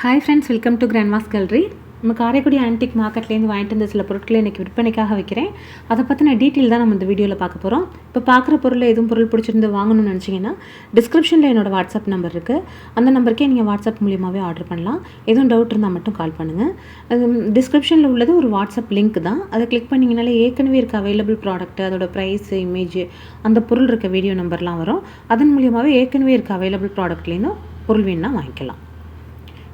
Hi friends, welcome to grandma's gallery. நம்ம Karaikudi antique மார்க்கெட்லேருந்து வாங்கிட்டு வந்த சில பொருட்களை இன்றைக்கி விற்பனைக்காக வைக்கிறேன். அதை பற்றின டீட்டெயில் தான் நம்ம இந்த வீடியோவில் பார்க்க போகிறோம். இப்போ பார்க்குற பொருளில் எதுவும் பொருள் பிடிச்சிருந்து வாங்கணும்னு நினச்சிங்கன்னா டிஸ்கிரிப்ஷனில் என்னோடய வாட்ஸ்அப் நம்பர் இருக்குது. அந்த நம்பருக்கே நீங்கள் வாட்ஸ்அப் மூலியமாகவே ஆர்டர் பண்ணலாம். எதுவும் டவுட் இருந்தால் மட்டும் கால் பண்ணுங்கள். அது டிஸ்கிரிப்ஷனில் உள்ளது ஒரு வாட்ஸ்அப் லிங்க் தான். அதை கிளிக் பண்ணிங்கனாலே ஏற்கனவே இருக்க அவைலபிள் ப்ராடக்ட், அதோட ப்ரைஸ், இமேஜ், அந்த பொருள் இருக்க வீடியோ நம்பர்லாம் வரும். அதன் மூலியமாகவே ஏற்கனவே இருக்க அவைலபிள் ப்ராடக்ட்லேருந்தும் பொருள் வேணுன்னா வாங்கிக்கலாம்.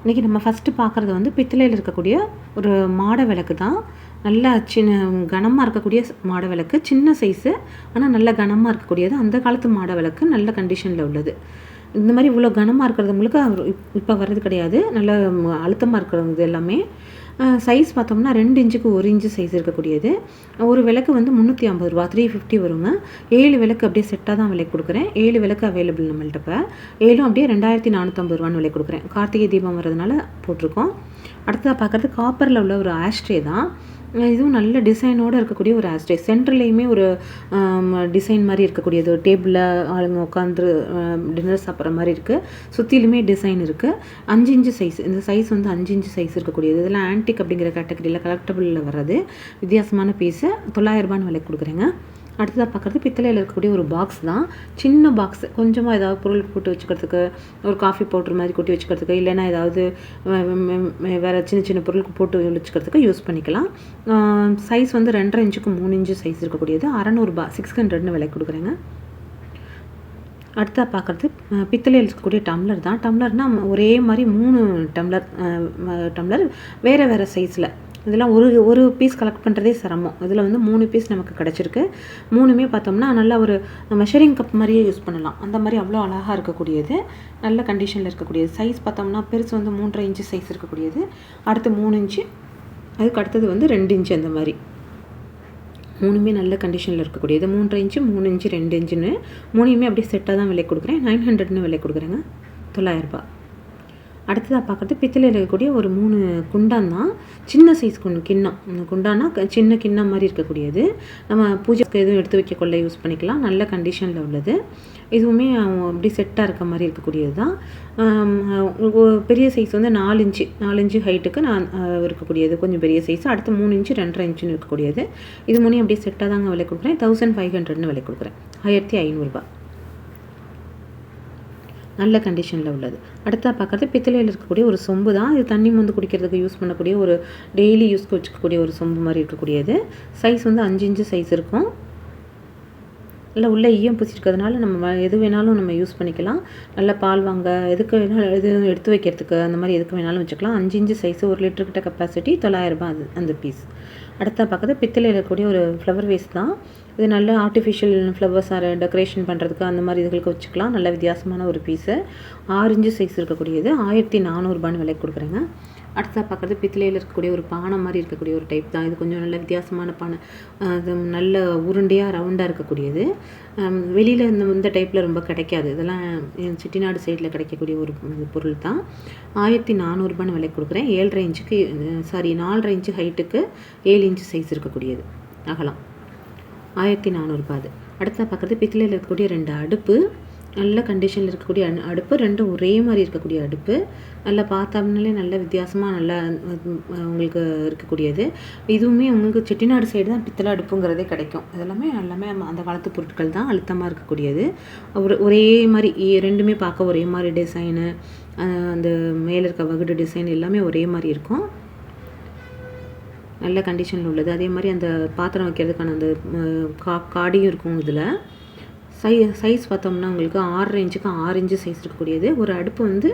இன்றைக்கி நம்ம ஃபஸ்ட்டு பார்க்குறது வந்து பித்தளையில் இருக்கக்கூடிய ஒரு மாட விளக்கு தான். நல்லா கனமாக இருக்கக்கூடிய மாட விளக்கு, சின்ன சைஸு ஆனால் நல்ல கனமாக இருக்கக்கூடியது. அந்த காலத்து மாட விளக்கு நல்ல கண்டிஷனில் உள்ளது. இந்த மாதிரி இவ்வளோ கனமாக இருக்கிறது முழுக்க இப்போ வர்றது கிடையாது. நல்ல அழுத்தமாக இருக்கிறது எல்லாமே. சைஸ் பார்த்தோம்னா 2 இன்ச்சுக்கு 1 இன்ச்சு சைஸ் இருக்கக்கூடியது. ஒரு விளக்கு வந்து 350 ரூபா, 350 வருங்க. 7 விளக்கு அப்படியே செட்டாக தான் விலை கொடுக்குறேன். 7 விளக்கு அவைலபிள் நம்மள்ட்ட. இப்போ 7 அப்படியே 2450 ரூபான்னு விலை கொடுக்குறேன். கார்த்திகை தீபம் வரதுனால போட்டிருக்கோம். அடுத்ததாக பார்க்குறது காப்பரில் உள்ள ஒரு ஆஷ்ட்ரே தான். இதுவும் நல்ல டிசைனோடு இருக்கக்கூடிய ஒரு ஆஸ்ட்ரே. சென்டர்லேயுமே ஒரு டிசைன் மாதிரி இருக்கக்கூடியது. டேபிளில் ஆளுங்க உட்காந்து டின்னர் சாப்பிட்ற மாதிரி இருக்குது. சுற்றிலுமே டிசைன் இருக்குது. 5 இன்ச்சு சைஸ். இந்த சைஸ் வந்து 5 இன்ச்சு சைஸ் இருக்கக்கூடியது. இதெல்லாம் ஆன்டிக் அப்படிங்கிற கேட்டகரியில் கலெக்டபிளில் வர்றது. வித்தியாசமான பீஸு. 900 ரூபான்னு விலை கொடுக்குறேங்க. அடுத்ததாக பார்க்குறது பித்தளையில் இருக்கக்கூடிய ஒரு பாக்ஸ் தான். சின்ன பாக்ஸ், கொஞ்சமாக ஏதாவது பொருள் போட்டு வச்சுக்கிறதுக்கு, ஒரு காஃபி பவுட்ரு மாதிரி கொட்டி வச்சுக்கிறதுக்கு, இல்லைன்னா ஏதாவது வேறு சின்ன சின்ன பொருளுக்கு போட்டு வச்சுக்கிறதுக்கு யூஸ் பண்ணிக்கலாம். சைஸ் வந்து 2.5 இன்ச்சுக்கு 3 இன்ச்சு சைஸ் இருக்கக்கூடியது. 600 ரூபா, 600ன்னு விலை கொடுக்குறேங்க. அடுத்ததாக பார்க்குறது பித்தளையில் இருக்கக்கூடிய டம்ளர் தான். டம்ளர்னால் ஒரே மாதிரி 3 டம்ளர் வேறு வேறு சைஸில். இதெல்லாம் ஒரு பீஸ் கலெக்ட் பண்ணுறதே சிரமம். இதில் வந்து 3 பீஸ் நமக்கு கிடச்சிருக்கு. 3மே பார்த்தோம்னா நல்லா ஒரு மெஷரிங் கப் மாதிரியே யூஸ் பண்ணலாம். அந்த மாதிரி அவ்வளோ அழகாக இருக்கக்கூடியது. நல்ல கண்டிஷனில் இருக்கக்கூடியது. சைஸ் பார்த்தோம்னா பெருசு வந்து 3.5 இன்ச்சு சைஸ் இருக்கக்கூடியது. அடுத்து 3 இன்ச்சு, அதுக்கு அடுத்தது வந்து 2 இன்ச்சு. அந்த மாதிரி 3மே நல்ல கண்டிஷனில் இருக்கக்கூடியது. 3.5 இன்ச்சு, 3 இன்ச்சு, 2 இன்ச்சுன்னு 3மே அப்படியே செட்டாக தான் விலை கொடுக்குறேன். 900ன்னு விலை கொடுக்குறேங்க. 900 ரூபா. அடுத்ததாக பார்க்குறது பித்தளையில் இருக்கக்கூடிய ஒரு 3 குண்டான் தான். சின்ன சைஸ் கிண்ணம். குண்டானா சின்ன கிண்ணம் மாதிரி இருக்கக்கூடியது. நம்ம பூஜைக்கு எதுவும் எடுத்து வைக்க கொள்ள யூஸ் பண்ணிக்கலாம். நல்ல கண்டிஷனில் உள்ளது. இதுவுமே அப்படி செட்டாக இருக்க மாதிரி இருக்கக்கூடியது தான். பெரிய சைஸ் வந்து 4 இன்ச்சு ஹைட்டுக்கு நான் இருக்கக்கூடியது. கொஞ்சம் பெரிய சைஸ். அடுத்து 3 இன்ச்சு, 2.5 இன்ச்சுன்னு இருக்கக்கூடியது. இது மூணையும் அப்படியே செட்டாக தாங்க விலை கொடுக்குறேன். 1500ன்னு விலை கொடுக்குறேன். 1500 ரூபா. நல்ல கண்டிஷனில் உள்ளது. அடுத்தா பார்க்குறது பித்தளையில் இருக்கக்கூடிய ஒரு சொம்பு தான். இது தண்ணி வந்து குடிக்கிறதுக்கு யூஸ் பண்ணக்கூடிய ஒரு டெய்லி யூஸ்க்கு வச்சுக்கக்கூடிய ஒரு சொம்பு மாதிரி இருக்கக்கூடியது. சைஸ் வந்து 5 இன்ச்சு சைஸ் இருக்கும். இல்லை உள்ளே ஈயம் பூசிருக்கிறதுனால நம்ம எது வேணாலும் நம்ம யூஸ் பண்ணிக்கலாம். நல்ல பால் வாங்க, எதுக்கு வேணாலும் எது எடுத்து வைக்கிறதுக்கு, அந்த மாதிரி எதுக்கு வேணாலும் வச்சுக்கலாம். 5 இன்ச்சு சைஸு, 1 லிட்டர்கிட்ட கெப்பாசிட்டி. 900 ரூபா அந்த பீஸ். அடுத்தா பார்க்குறது பித்தளையில் இருக்கக்கூடிய ஒரு ஃப்ளவர் வேஸ் தான். இது நல்ல ஆர்டிஃபிஷியல் ஃப்ளவர்ஸ் டெக்கரேஷன் பண்ணுறதுக்கு அந்த மாதிரி இதுகளுக்கு வச்சுக்கலாம். நல்ல வித்தியாசமான ஒரு பீஸு. 6 இன்ச்சு சைஸ் இருக்கக்கூடியது. 1400 ரூபான்னு விலை கொடுக்குறேங்க. அடுத்ததாக பார்க்குறது பித்தளையில் இருக்கக்கூடிய ஒரு பானை மாதிரி இருக்கக்கூடிய ஒரு டைப் தான். இது கொஞ்சம் நல்ல வித்தியாசமான பானை. அது நல்ல உருண்டையாக ரவுண்டாக இருக்கக்கூடியது. வெளியில் இந்த டைப்பில் ரொம்ப கிடைக்காது. இதெல்லாம் செட்டிநாடு சைடில் கிடைக்கக்கூடிய ஒரு பொருள் தான். 1400 ரூபான்னு விலை கொடுக்குறேன். 4.5 இன்ச்சு ஹைட்டுக்கு 7 இன்ச்சு சைஸ் இருக்கக்கூடியது. அகலம். 1400 ரூபா அது. அடுத்ததாக பார்க்குறது பித்தளையில் இருக்கக்கூடிய 2 அடுப்பு. நல்ல கண்டிஷனில் இருக்கக்கூடிய அடுப்பு. 2 ஒரே மாதிரி இருக்கக்கூடிய அடுப்பு. நல்லா பார்த்தோம்னாலே நல்ல வித்தியாசமாக நல்லா உங்களுக்கு இருக்கக்கூடியது. இதுவுமே உங்களுக்கு செட்டிநாடு சைடு தான் பித்தளை அடுப்புங்கிறதே கிடைக்கும். இதெல்லாமே அந்த காலத்து பொருட்கள் தான். அழுத்தமாக இருக்கக்கூடியது. ஒரே மாதிரி 2மே பார்க்க ஒரே மாதிரி டிசைனு, அந்த மேலே இருக்க வகுடு டிசைன் எல்லாமே ஒரே மாதிரி இருக்கும். நல்ல கண்டிஷனில் உள்ளது. அதே மாதிரி அந்த பாத்திரம் வைக்கிறதுக்கான அந்த காடியும் இருக்கும். இதில் சைஸ் பார்த்தோம்னா உங்களுக்கு 6.5 இன்ச்சுக்கு 6 இன்ச்சு சைஸ் இருக்கக்கூடியது. ஒரு அடுப்பு வந்து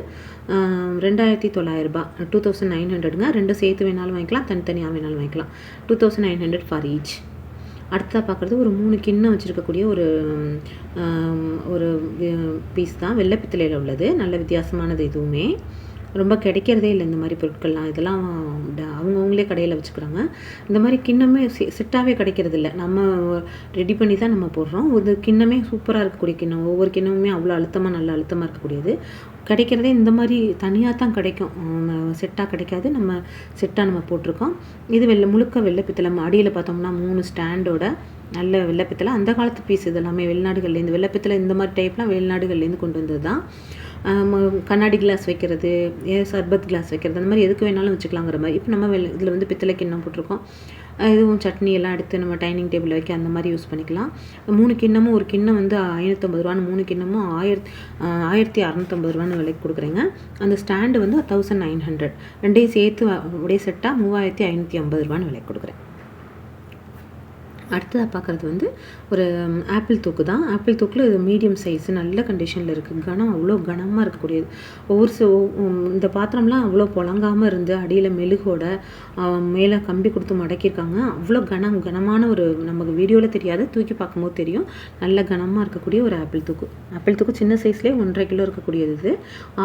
2900 ரூபா, 2900ங்க. 2 சேர்த்து வேணாலும் வாங்கிக்கலாம், தனித்தனியாக வேணாலும் வாங்கிக்கலாம். 2900 ஃபார் ஈச். அடுத்ததாக பார்க்குறது ஒரு 3 கிண்ணம் வச்சுருக்கக்கூடிய ஒரு பீஸ் தான். வெள்ளை பித்தளையில் உள்ளது. நல்ல வித்தியாசமானது. இதுவுமே ரொம்ப கிடைக்கிறதே இல்லை இந்த மாதிரி பொருட்கள்லாம். இதெல்லாம் அவங்கவுங்களே கடையில் வச்சுக்கிறாங்க. இந்த மாதிரி கிண்ணமே செட்டாகவே கிடைக்கிறது இல்லை. நம்ம ரெடி பண்ணி தான் நம்ம போடுறோம். ஒரு கிண்ணமே சூப்பராக இருக்கக்கூடிய கிண்ணம். ஒவ்வொரு கிண்ணமுமே அவ்வளோ நல்ல அழுத்தமாக இருக்கக்கூடியது. கிடைக்கிறதே இந்த மாதிரி தனியாக தான் கிடைக்கும். செட்டாக கிடைக்காது. நம்ம செட்டாக போட்டிருக்கோம். இது முழுக்க வெள்ளை பித்தளை. அடியில் பார்த்தோம்னா 3 ஸ்டாண்டோட நல்ல வெள்ளைப்பித்தளை. அந்த காலத்து பீஸ் இதெல்லாமே வெளிநாடுகள்லேருந்து. வெள்ளைப்பித்தளை இந்த மாதிரி டைப்லாம் வெளிநாடுகள்லேருந்து கொண்டு வந்தது தான். கண்ணாடி கிளாஸ் வைக்கிறது, சர்பத் கிளாஸ் வைக்கிறது, அந்த மாதிரி எதுக்கு வேணாலும் வச்சுக்கலாங்கிற மாதிரி. இப்போ நம்ம இதில் வந்து பித்தளை கிண்ணம் போட்டிருக்கோம். இதுவும் சட்னி எல்லாம் எடுத்து நம்ம டைனிங் டேபிள் வைக்க அந்த மாதிரி யூஸ் பண்ணிக்கலாம். 3 கிண்ணமும், ஒரு கிண்ணம் வந்து 550 ரூபான்னு, 3 கிண்ணமும் 1650 ரூபான்னு விலைக்கு கொடுக்குறேங்க. அந்த ஸ்டாண்டு வந்து 1900, ரெண்டையும் சேர்த்து அப்படியே செட்டாக 3550 ரூபான்னு விலைக்கு கொடுக்குறேன். அடுத்ததாக பார்க்குறது வந்து ஒரு ஆப்பிள் தூக்கு தான். ஆப்பிள் தூக்கில் இது மீடியம் சைஸு, நல்ல கண்டிஷனில் இருக்குது. கனம் அவ்வளோ கனமாக இருக்கக்கூடியது. இந்த பாத்திரம்லாம் அவ்வளோ புழங்காமல் இருந்து அடியில் மெழுகோட மேலே கம்பி கொடுத்து மடக்கியிருக்காங்க. அவ்வளோ கனமான ஒரு, நமக்கு வீடியோவில் தெரியாது, தூக்கி பார்க்கும்போது தெரியும். நல்ல கனமாக இருக்கக்கூடிய ஒரு ஆப்பிள் தூக்கு. ஆப்பிள் தூக்கு சின்ன சைஸ்லேயே 1.5 கிலோ இருக்கக்கூடியது. இது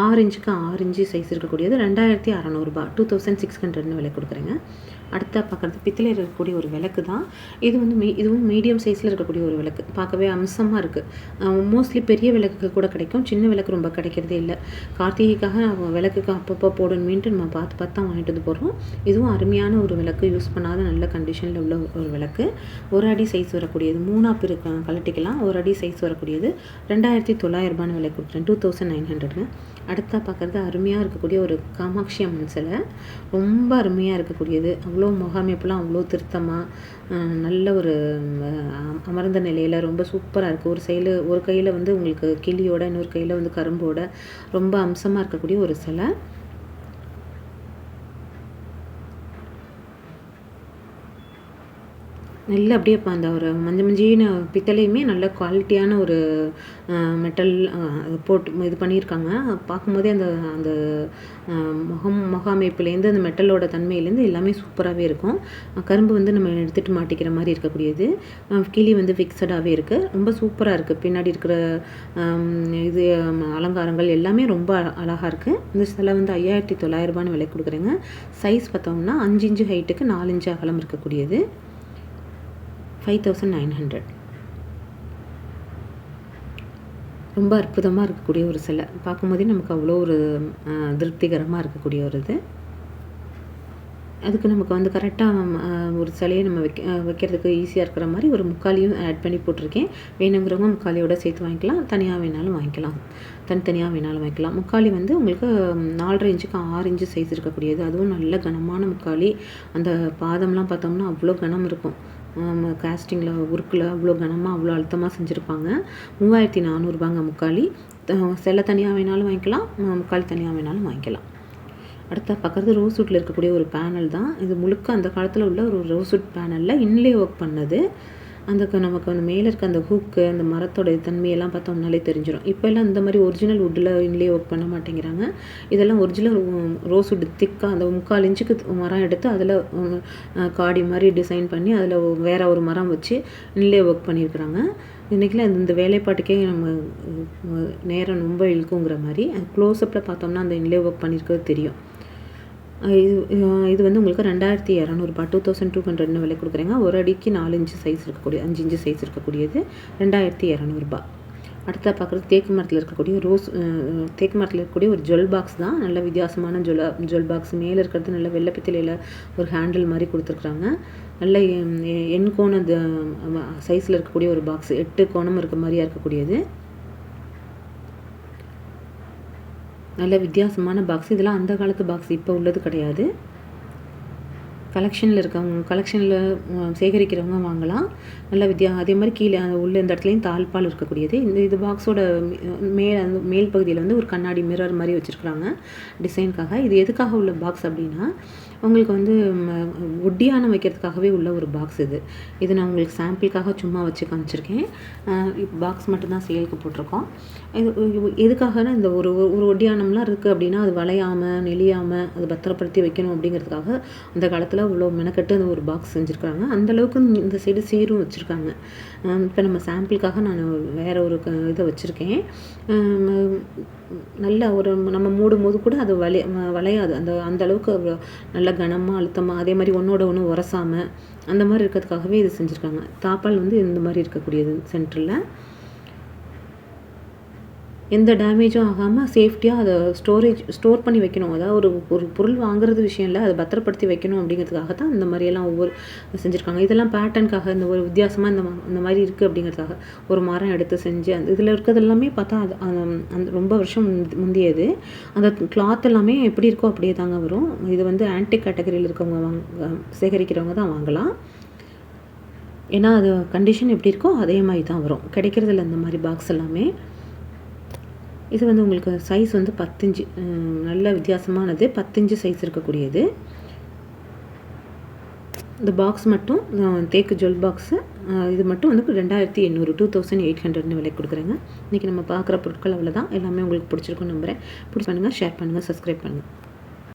6 இன்ச்சுக்கு 6 இன்ச்சு சைஸ் இருக்கக்கூடியது. 2600 ரூபாய், 2600ன்னு விலை கொடுக்குறேங்க. அடுத்த பார்க்குறது பித்தளையில் இருக்கக்கூடிய ஒரு விளக்கு தான். இது வந்து இதுவும் மீடியம் சைஸில் இருக்கக்கூடிய ஒரு விளக்கு. பார்க்கவே அம்சமாக இருக்குது. மோஸ்ட்லி பெரிய விளக்குக்கு கூட கிடைக்கும், சின்ன விளக்கு ரொம்ப கிடைக்கிறதே இல்லை. கார்த்திகைக்காக விளக்குக்கு அப்பப்போ போடணுமேன்ட்டு நம்ம பார்த்து தான் வாங்கிட்டு வந்து போடுறோம். இதுவும் அருமையான ஒரு விளக்கு, யூஸ் பண்ணாத நல்ல கண்டிஷனில் உள்ள ஒரு விளக்கு. 1 அடி சைஸ் வரக்கூடியது, 3 பேர் கழட்டிக்கலாம். 1 அடி சைஸ் வரக்கூடியது. 2900 ரூபான்னு விலை கொடுக்குறேன், 2900ங்க. அடுத்தா பார்க்குறது அருமையாக இருக்கக்கூடிய ஒரு காமாட்சி அம்மன் சிலை. ரொம்ப அருமையாக இருக்கக்கூடியது. அவ்வளோ முகாமைப்பெல்லாம் அவ்வளோ திருத்தமாக நல்ல ஒரு அமர்ந்த நிலையில் ரொம்ப சூப்பராக இருக்குது. ஒரு கையில் வந்து உங்களுக்கு கிளியோட, இன்னொரு கையில் வந்து கரும்போட ரொம்ப அம்சமாக இருக்கக்கூடிய ஒரு சிலை. நல்ல அப்படியே அந்த ஒரு மஞ்சீன பித்தளையுமே நல்ல குவாலிட்டியான ஒரு மெட்டல் போட்டு இது பண்ணியிருக்காங்க. பார்க்கும்போதே அந்த அந்த முகாமைப்புலேருந்து, அந்த மெட்டலோட தன்மையிலேருந்து எல்லாமே சூப்பராகவே இருக்கும். கரும்பு வந்து நம்ம எடுத்துகிட்டு மாட்டிக்கிற மாதிரி இருக்கக்கூடியது. கிளி வந்து ஃபிக்ஸடாகவே இருக்குது. ரொம்ப சூப்பராக இருக்குது. பின்னாடி இருக்கிற இது அலங்காரங்கள் எல்லாமே ரொம்ப அழகாக இருக்குது. இந்த சிலை வந்து 5900 ரூபான்னு விலை கொடுக்குறேங்க. சைஸ் பார்த்தோம்னா 5 இன்ச்சு ஹைட்டுக்கு 4 இன்ச்சு அகலம் இருக்கக்கூடியது. 5900. ரொம்ப அற்புதமாக இருக்கக்கூடிய ஒரு சிலை. பார்க்கும்போதே நமக்கு அவ்வளோ ஒரு திருப்திகரமாக இருக்கக்கூடிய ஒரு இது. அதுக்கு நமக்கு வந்து கரெக்டாக ஒரு சிலையை நம்ம வைக்கிறதுக்கு ஈஸியாக இருக்கிற மாதிரி ஒரு முக்காலியும் ஆட் பண்ணி போட்டிருக்கேன். வேணுங்கிறவங்க முக்காலியோட சேர்த்து வாங்கிக்கலாம், தனியாக வேணாலும் வாங்கிக்கலாம், தனித்தனியாக வேணாலும் வாங்கிக்கலாம். முக்காலி வந்து உங்களுக்கு 4.5 இன்ச்சுக்கு 6 இன்ச்சு சைஸ் இருக்கக்கூடியது. அதுவும் நல்ல கனமான முக்காலி. அந்த பாதம்லாம் பார்த்தோம்னா அவ்வளோ கனம் இருக்கும். காஸ்டிங்கில் ஒர்க்கில் அவ்வளோ கனமாக அவ்வளோ அழுத்தமாக செஞ்சுருப்பாங்க. 3400 ரூபாங்க முக்காலி. சிலை தனியாக வேணாலும் வாங்கிக்கலாம், முக்காலி தனியாக வேணாலும் வாங்கிக்கலாம். அடுத்த பார்க்குறது ரோஸ்வுட்டில் இருக்கக்கூடிய ஒரு பேனல் தான். இது முழுக்க அந்த காலத்தில் உள்ள ஒரு ரோஸ்வுட் பேனலில் இன்லே ஒர்க் பண்ணது. நமக்கு அந்த மேலே இருக்க அந்த ஹூக்கு, அந்த மரத்தோட தன்மையெல்லாம் பார்த்தோம்னாலே தெரிஞ்சிடும். இப்போல்லாம் இந்த மாதிரி ஒரிஜினல் வுட்டில் இன்லே ஒர்க் பண்ண மாட்டேங்கிறாங்க. இதெல்லாம் ஒரிஜினல் ரோஸ்வுட் திக்காக அந்த 3/4 இன்ச்சுக்கு மரம் எடுத்து அதில் காடி மாதிரி டிசைன் பண்ணி அதில் வேறு ஒரு மரம் வச்சு இன்லே ஒர்க் பண்ணியிருக்கிறாங்க. இன்றைக்கிலாம் இந்த வேலைப்பாட்டுக்கே நம்ம நேரம் ரொம்ப இழுக்குங்கிற மாதிரி. க்ளோஸ்அப்பில் பார்த்தோம்னா அந்த இன்லே ஒர்க் பண்ணியிருக்கிறது தெரியும். இது வந்து உங்களுக்கு 2200 ரூபாய், 2200ன்னு விலை கொடுக்குறேங்க. 1 அடிக்கு 4 இன்ச்சு சைஸ் இருக்கக்கூடிய, 5 இன்ச்சு சைஸ் இருக்கக்கூடியது 2200 ரூபாய். அடுத்த பார்க்குறது தேக்கு மரத்தில் இருக்கக்கூடிய ஒரு ஜுவல் பாக்ஸ் தான். நல்ல வித்தியாசமான ஜுவல் பாக்ஸ். மேலே இருக்கிறது நல்ல வெள்ளை பித்தளையில் ஒரு ஹேண்டில் மாதிரி கொடுத்துருக்குறாங்க. நல்ல எண்கோண சைஸில் இருக்கக்கூடிய ஒரு பாக்ஸ், 8 கோணம் இருக்க மாதிரியாக இருக்கக்கூடியது. நல்ல வித்தியாசமான பாக்ஸ். இதெல்லாம் அந்த காலத்து பாக்ஸ், இப்போ உள்ளது கிடையாது. கலெக்ஷனில் சேகரிக்கிறவங்க வாங்கலாம். நல்ல அதே மாதிரி கீழே உள்ள இந்த இடத்துலையும் தாழ்பால் இருக்கக்கூடியது. இது பாக்ஸோட மேல் பகுதியில் வந்து ஒரு கண்ணாடி மிரர் மாதிரி வச்சுருக்குறாங்க டிசைனுக்காக. இது எதுக்காக உள்ள பாக்ஸ் அப்படின்னா, உங்களுக்கு வந்து ஒட்டியானம் வைக்கிறதுக்காகவே உள்ள ஒரு பாக்ஸ் இது நான் உங்களுக்கு சாம்பிளுக்காக சும்மா வச்சு காமிச்சிருக்கேன். பாக்ஸ் மட்டும்தான் சேலுக்கு போட்டிருக்கோம். இது எதுக்காகனா, இந்த ஒரு ஒட்டியானம்லாம் இருக்குது அப்படின்னா அது வளையாமல் நெளியாமல் அது பத்திரப்படுத்தி வைக்கணும் அப்படிங்கிறதுக்காக அந்த காலத்தில் இவ்வளோ மெனக்கட்டு அந்த ஒரு பாக்ஸ் செஞ்சுருக்காங்க. அந்தளவுக்கு இந்த சைடு சீரும் வச்சுருக்காங்க. இப்போ நம்ம சாம்பிளுக்காக நான் வேறு ஒரு இதை வச்சுருக்கேன். நல்ல ஒரு நம்ம மூடும் போது கூட அது வளையாது. அந்த அளவுக்கு நல்ல கனமாக அழுத்தமாக, அதே மாதிரி ஒன்றோட ஒன்று உரசாமல் அந்த மாதிரி இருக்கிறதுக்காகவே இது செஞ்சுருக்காங்க. தாப்பால் வந்து இந்த மாதிரி இருக்கக்கூடியது சென்டரில். எந்த டேமேஜும் ஆகாமல் சேஃப்டியாக அதை ஸ்டோர் பண்ணி வைக்கணும். அதாவது ஒரு பொருள் வாங்குறது விஷயம் இல்லை, அதை பத்திரப்படுத்தி வைக்கணும் அப்படிங்கிறதுக்காக தான் இந்த மாதிரியெல்லாம் ஒவ்வொரு செஞ்சுருக்காங்க. இதெல்லாம் பேட்டர்னுக்காக இந்த ஒரு வித்தியாசமாக இந்த மாதிரி இருக்குது அப்படிங்கிறதுக்காக ஒரு மரம் எடுத்து செஞ்சு அந்த இதில் இருக்கிறது எல்லாமே பார்த்தா அது அந்த ரொம்ப வருஷம் முந்தியது. அந்த கிளாத் எல்லாமே எப்படி இருக்கோ அப்படியே தாங்க வரும். இது வந்து ஆன்டிக் கேட்டகரியில் இருக்கவங்க சேகரிக்கிறவங்க தான் வாங்கலாம். ஏன்னா அது கண்டிஷன் எப்படி இருக்கோ அதே மாதிரி தான் வரும். கிடைக்கிறதில்ல இந்த மாதிரி பாக்ஸ் எல்லாமே. இது வந்து உங்களுக்கு சைஸ் வந்து 10 இன்ச்சு, நல்ல வித்தியாசமானது. 10 இன்ச்சு சைஸ் இருக்கக்கூடியது. இந்த பாக்ஸ் மட்டும் தேக்கு ஜுவல் பாக்ஸு, இது மட்டும் வந்து 2800 2800 விலை கொடுக்குறேங்க. இன்றைக்கி நம்ம பார்க்குற பொருட்கள் அவ்வளோதான். எல்லாமே உங்களுக்கு பிடிச்சிருக்குன்னு நம்புகிறேன். பண்ணுங்கள், ஷேர் பண்ணுங்கள், சப்ஸ்கிரைப் பண்ணுங்கள்.